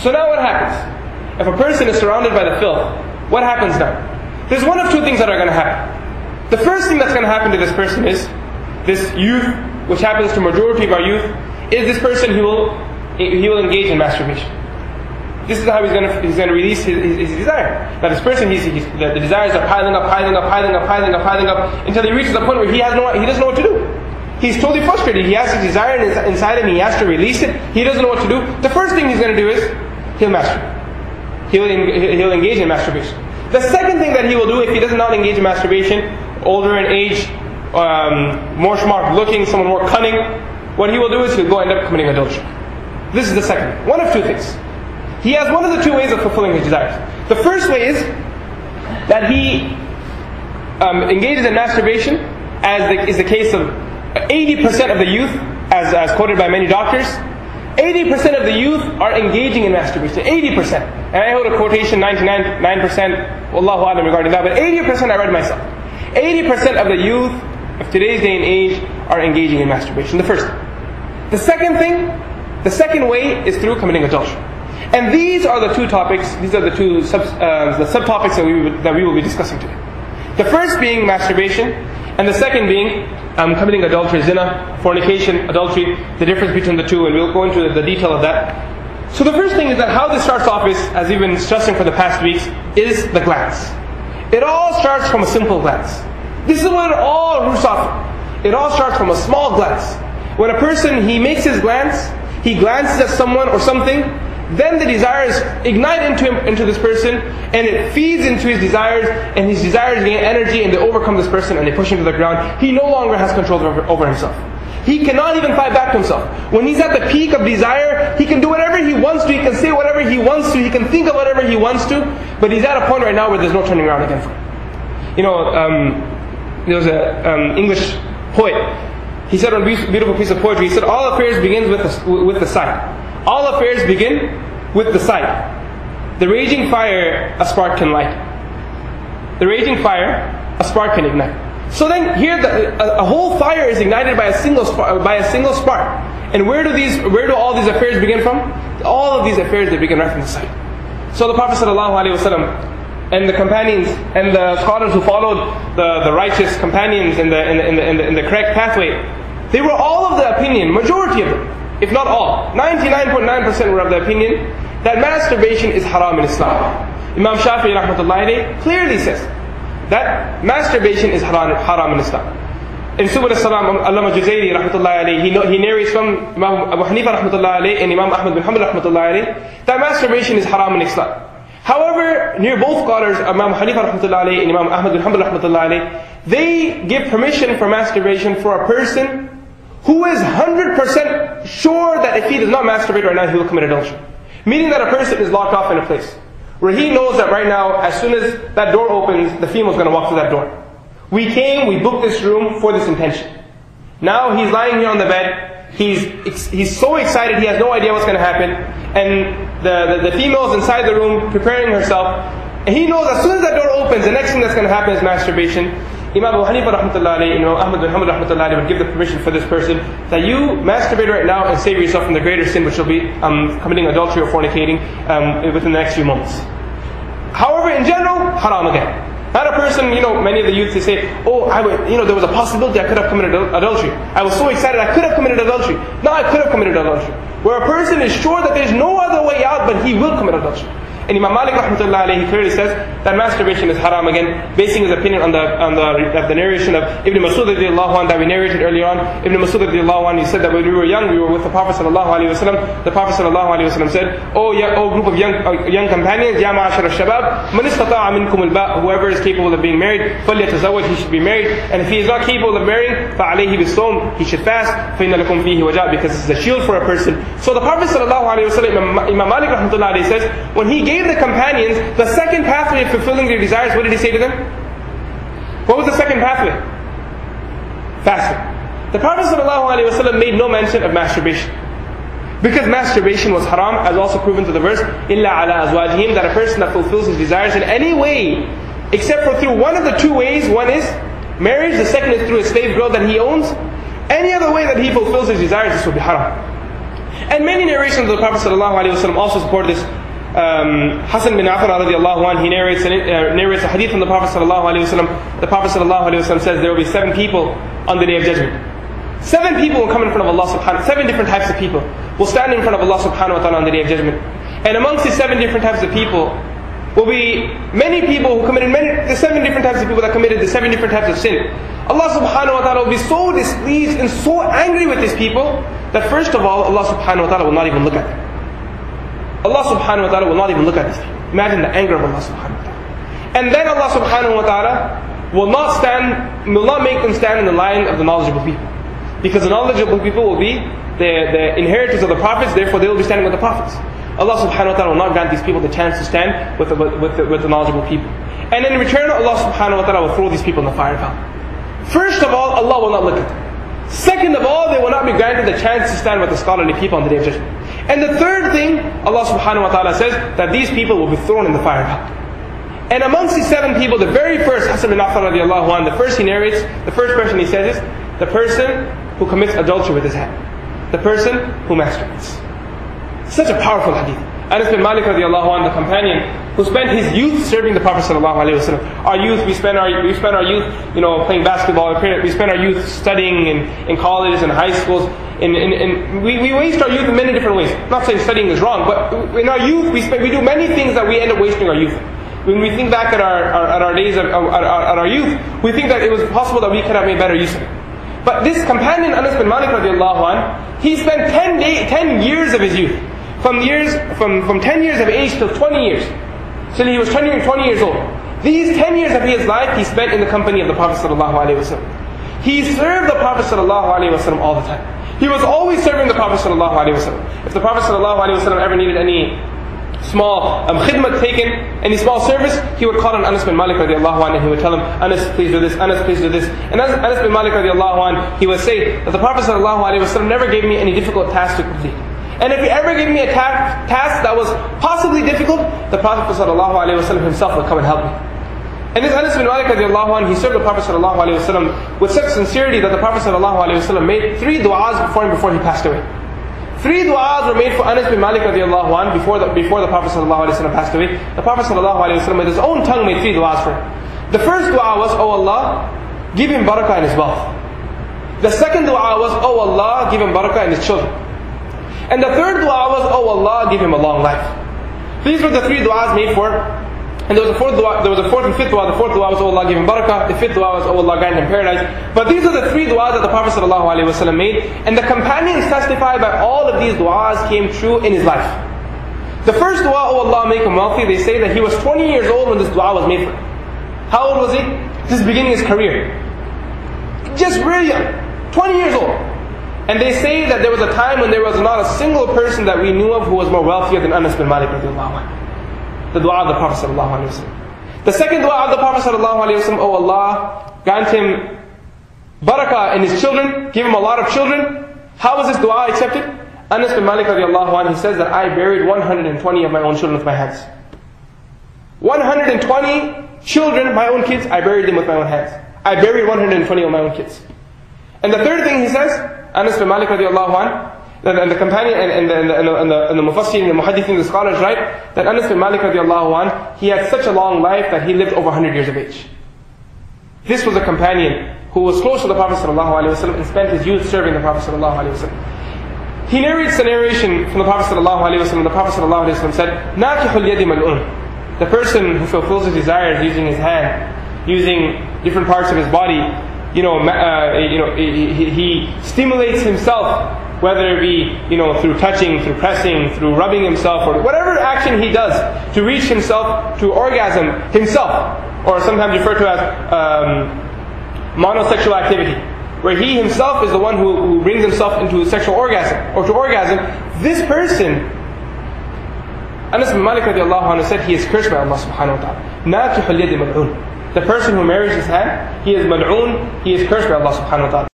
So now what happens? If a person is surrounded by the filth, what happens now? There's one of two things that are going to happen. The first thing that's going to happen to this person is, this youth, which happens to majority of our youth, is this person he will engage in masturbation. This is how he's going to release his desire. Now this person, the desires are piling up until he reaches a point where he doesn't know what to do. He's totally frustrated. He has his desire inside him. He has to release it. He doesn't know what to do. The first thing he's going to do is he'll masturbate. He'll engage in masturbation. The second thing that he will do if he does not engage in masturbation, older in age, more smart looking, someone more cunning, what he will do is he'll go end up committing adultery. This is the second. One of two things. He has one of the two ways of fulfilling his desires. The first way is that he engages in masturbation, as is the case of 80% of the youth, as quoted by many doctors. 80% of the youth are engaging in masturbation. 80%. And I hold a quotation, 99%, Wallahu A'lam regarding that, but 80% I read myself. 80% of the youth of today's day and age are engaging in masturbation. The first thing. The second way is through committing adultery. And these are the two topics, these are the two subtopics that we will be discussing today. The first being masturbation, and the second being committing adultery, zina, fornication, adultery, the difference between the two, and we'll go into the detail of that. So the first thing is that how this starts off is, as we've been stressing for the past weeks, is the glance. It all starts from a simple glance. This is what it all roots off. It all starts from a small glance. When a person, he makes his glance, he glances at someone or something, then the desires ignite into this person, and it feeds into his desires, and his desires gain energy, and they overcome this person, and they push him to the ground. He no longer has control over himself. He cannot even fight back to himself. When he's at the peak of desire, he can do whatever he wants to, he can say whatever he wants to, he can think of whatever he wants to, but he's at a point right now where there's no turning around again for him. You know, there was an English poet. He said on a beautiful piece of poetry, he said, all affairs begins with the sight. All affairs begin with the sight. The raging fire, a spark can light. The raging fire, a spark can ignite. So then here, a whole fire is ignited by a single spark. And where do all these affairs begin from? All of these affairs, they begin right from the sight. So the Prophet ﷺ and the companions and the scholars who followed the righteous companions in the correct pathway, they were all of the opinion, majority of them, if not all, 99.9% were of the opinion that masturbation is haram in Islam. Imam Shafi'i rahmatullahi alayhi clearly says that masturbation is haram in Islam. In Subul as-Salam, Allama Juzairi rahmatullahi alayhi, he narrates from Imam Abu Hanifa rahmatullahi alayhi and Imam Ahmad bin Hanbal rahmatullahi alayhi that masturbation is haram in Islam. However, near both scholars, Imam Hanifa rahmatullahi alayhi and Imam Ahmad bin Hanbal rahmatullahi alayhi, they give permission for masturbation for a person who is 100% sure that if he does not masturbate right now, he will commit adultery. Meaning that a person is locked off in a place where he knows that right now, as soon as that door opens, the female is going to walk through that door. We booked this room for this intention. Now he's lying here on the bed, he's so excited, he has no idea what's going to happen, and the female is inside the room preparing herself, and he knows as soon as that door opens, the next thing that's going to happen is masturbation. Imam Abu Hanifa rahmatullahi alayhi and Imam Ahmad bin Hanbal rahmatullahi alayhi would give the permission for this person that you masturbate right now and save yourself from the greater sin, which will be committing adultery or fornicating within the next few months. However, in general, haram again. Not a person, many of the youth, they say, there was a possibility I could have committed adultery. I was so excited I could have committed adultery. No, I could have committed adultery. Where a person is sure that there's no other way out, but he will commit adultery. And Imam Malik rahmatullahi alayhi clearly says that masturbation is haram again, basing his opinion on the narration of Ibn Masud radiallahu anhu that we narrated earlier on. Ibn Masud radiallahu anhu, he said that when we were young, we were with the Prophet sallallahu alaihi wasallam. The Prophet sallallahu alaihi wasallam said, "Oh group of young companions, ya ma'ashar al-shabab, man istata'a minkum al-ba', whoever is capable of being married, falyatazawwaj, he should be married. And if he is not capable of marrying, fa'alayhi bis-sawm, he should fast, fa inna lakum fihi waja', because this is a shield for a person." So the Prophet sallallahu alaihi wasallam, Imam Malik rahmatullahi alayhi says, when he gave the companions the second pathway of fulfilling their desires, what did he say to them? What was the second pathway? Fasting. The Prophet ﷺ made no mention of masturbation, because masturbation was haram, as also proven to the verse, إِلَّا عَلَىٰ أَزْوَاجِهِمْ, that a person that fulfills his desires in any way, except for through one of the two ways. One is marriage, the second is through a slave girl that he owns. Any other way that he fulfills his desires, this will be haram. And many narrations of the Prophet ﷺ also support this. Hassan bin Affan radiallahu anh, he narrates a hadith from the Prophet ﷺ. The Prophet ﷺ says there will be 7 people on the Day of Judgment. 7 people will come in front of Allah subhanahu wa ta'ala. 7 different types of people will stand in front of Allah subhanahu wa ta'ala on the Day of Judgment. And amongst these 7 different types of people will be many people who committed the 7 different types of people that committed the 7 different types of sin. Allah subhanahu wa ta'ala will be so displeased and so angry with these people that first of all, Allah subhanahu wa ta'ala will not even look at them. Allah subhanahu wa ta'ala will not even look at these people. Imagine the anger of Allah subhanahu wa ta'ala. And then Allah subhanahu wa ta'ala will not make them stand in the line of the knowledgeable people. Because the knowledgeable people will be the inheritors of the prophets, therefore they will be standing with the prophets. Allah subhanahu wa ta'ala will not grant these people the chance to stand with the knowledgeable people. And in return, Allah subhanahu wa ta'ala will throw these people in the fire of hell. First of all, Allah will not look at them. Second of all, they will not be granted the chance to stand with the scholarly people on the Day of Judgment. And the third thing, Allah subhanahu wa ta'ala says that these people will be thrown in the fire of hell. And amongst these 7 people, the very first, Hassan bin Affan radiallahu anh, the first person he says is, the person who commits adultery with his hand. The person who masturbates. Such a powerful hadith. Anas bin Malik radiallahu anh, the companion who spent his youth serving the Prophet sallallahu alaihi wasallam. Our youth, we spend our youth, playing basketball. We spend our youth studying in colleges and high schools. We waste our youth in many different ways. I'm not saying studying is wrong, but in our youth we do many things that we end up wasting our youth. When we think back at our days at our youth, we think that it was possible that we could have made better use of it. But this companion Anas bin Malik radiallahu anh, he spent 10 years of his youth. From 10 years of age till 20 years. So he was 20 years old. These 10 years of his life he spent in the company of the Prophet ﷺ. He served the Prophet ﷺ all the time. He was always serving the Prophet ﷺ. If the Prophet ﷺ ever needed any small khidmat taken, any small service, he would call on Anas bin Malik radiallahu anh and he would tell him, Anas, please do this, Anas, please do this. And Anas bin Malik radiallahu anh, he would say that the Prophet ﷺ never gave me any difficult task to complete. And if he ever gave me a task that was possibly difficult, the Prophet ﷺ himself would come and help me. And this Anas bin Malik radiallahu anh, he served the Prophet ﷺ with such sincerity that the Prophet ﷺ made 3 du'as before he passed away. 3 du'as were made for Anas bin Malik radiallahu anh before the Prophet ﷺ passed away. The Prophet ﷺ with his own tongue made 3 du'as for him. The first du'a was, Oh Allah, give him barakah in his wealth. The second du'a was, Oh Allah, give him barakah in his children. And the third dua was, Oh Allah, give him a long life. These were the 3 du'as made for. And there was a fourth and fifth dua. The fourth dua was, Oh Allah, give him barakah. The fifth dua was, Oh Allah, grant him paradise. But these are the 3 du'as that the Prophet ﷺ made. And the companions testify that all of these du'as came true in his life. The first dua, Oh Allah, make him wealthy, they say that he was 20 years old when this dua was made for him. How old was he? Just beginning his career. Just very young. 20 years old. And they say that there was a time when there was not a single person that we knew of who was more wealthier than Anas bin Malik radiallahu anh. The dua of the Prophet sallallahu alaihi wasallam. The second dua of the Prophet sallallahu alaihi wasallam, Oh Allah, grant him barakah in his children, give him a lot of children. How was this dua accepted? Anas bin Malik radiallahu anh, he says that I buried 120 of my own children with my hands. 120 children, my own kids, I buried them with my own hands. I buried 120 of my own kids. And the third thing he says, Anas bin Malik radiallahu anh, and the companion and the mufassir and the muhaddithin, the scholars write that Anas bin Malik radiallahu anh, he had such a long life that he lived over 100 years of age. This was a companion who was close to the Prophet sallallahu alaihi wasallam and spent his youth serving the Prophet sallallahu alaihi wasallam. He narrates a narration from the Prophet sallallahu alaihi wasallam. The Prophet sallallahu alaihi wasallam said, "Nakihul yadi mal'un." The person who fulfills his desires using his hand, using different parts of his body, he stimulates himself, whether it be through touching, through pressing, through rubbing himself, or whatever action he does to reach himself to orgasm himself, or sometimes referred to as monosexual activity, where he himself is the one who brings himself into sexual orgasm or to orgasm. This person, Anas bin Malik radiallahu anhu said, he is cursed by Allah subhanahu wa ta'ala. Nakihul yadi mal'un. The person who marries his hand, he is mal'un, he is cursed by Allah subhanahu wa ta'ala.